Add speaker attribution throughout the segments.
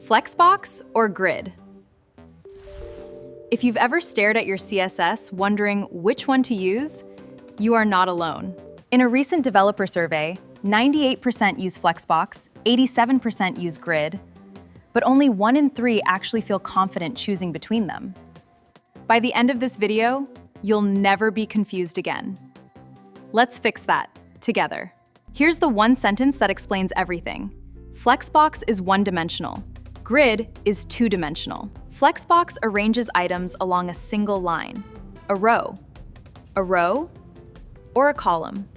Speaker 1: Flexbox or Grid? If you've ever stared at your CSS wondering which one to use, you are not alone. In a recent developer survey, 98% use Flexbox, 87% use Grid, but only 1 in 3 actually feel confident choosing between them. By the end of this video, you'll never be confused again. Let's fix that, together. Here's the one sentence that explains everything. Flexbox is one-dimensional. Grid is two-dimensional. Flexbox arranges items along a single line, a row, or a column.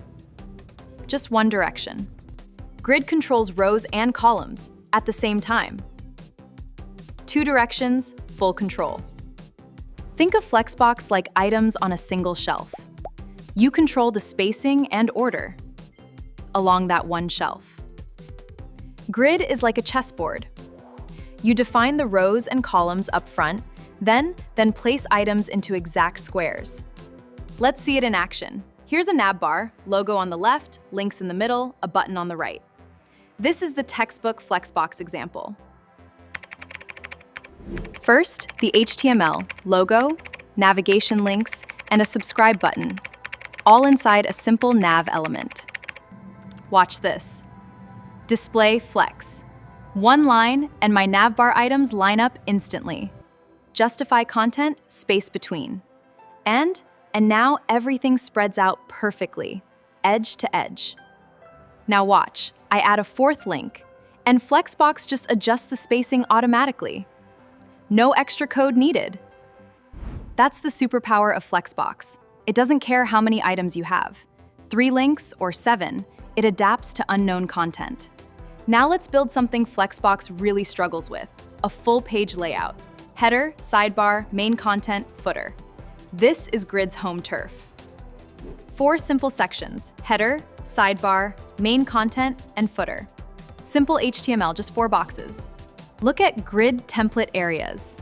Speaker 1: Just one direction. Grid controls rows and columns at the same time. Two directions, full control. Think of Flexbox like items on a single shelf. You control the spacing and order along that one shelf. Grid is like a chessboard. You define the rows and columns up front, then place items into exact squares. Let's see it in action. Here's a navbar, logo on the left, links in the middle, a button on the right. This is the textbook Flexbox example. First, the HTML, logo, navigation links, and a subscribe button, all inside a simple nav element. Watch this. Display Flex. One line, and my navbar items line up instantly. Justify content, space between. And now everything spreads out perfectly, edge to edge. Now watch, I add a fourth link, and Flexbox just adjusts the spacing automatically. No extra code needed. That's the superpower of Flexbox. It doesn't care how many items you have. 3 links or 7, it adapts to unknown content. Now let's build something Flexbox really struggles with, a full page layout. Header, sidebar, main content, footer. This is Grid's home turf. 4 simple sections, header, sidebar, main content, and footer. Simple HTML, just 4 boxes. Look at Grid template areas.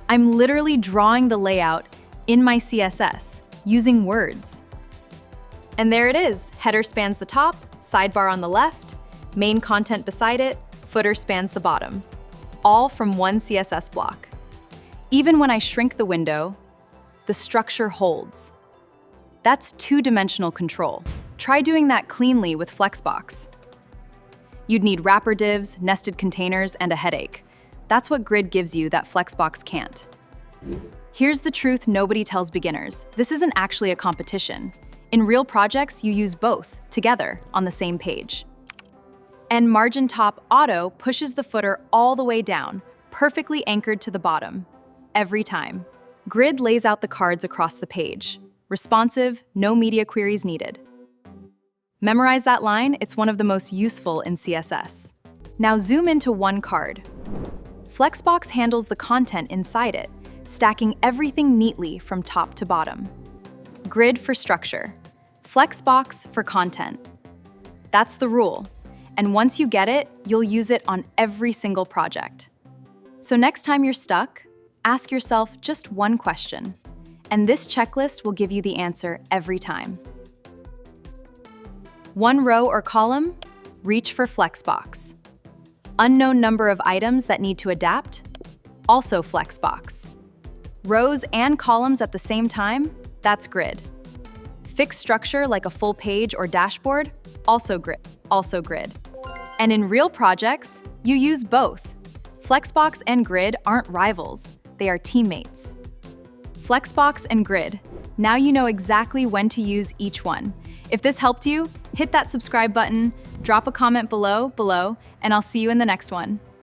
Speaker 1: I'm literally drawing the layout in my CSS using words. And there it is, header spans the top, sidebar on the left, main content beside it, footer spans the bottom, all from one CSS block. Even when I shrink the window, the structure holds. That's two-dimensional control. Try doing that cleanly with Flexbox. You'd need wrapper divs, nested containers, and a headache. That's what Grid gives you that Flexbox can't. Here's the truth nobody tells beginners. This isn't actually a competition. In real projects, you use both together on the same page. And margin top auto pushes the footer all the way down, perfectly anchored to the bottom, every time. Grid lays out the cards across the page. Responsive, no media queries needed. Memorize that line, it's one of the most useful in CSS. Now zoom into one card. Flexbox handles the content inside it, stacking everything neatly from top to bottom. Grid for structure, Flexbox for content. That's the rule. And once you get it, you'll use it on every single project. So next time you're stuck, ask yourself just one question, and this checklist will give you the answer every time. 1 row or column? Reach for Flexbox. Unknown number of items that need to adapt? Also Flexbox. Rows and columns at the same time? That's Grid. Fixed structure like a full page or dashboard? Also Grid. And in real projects, you use both. Flexbox and Grid aren't rivals, they are teammates. Flexbox and Grid. Now you know exactly when to use each one. If this helped you, hit that subscribe button, drop a comment below, and I'll see you in the next one.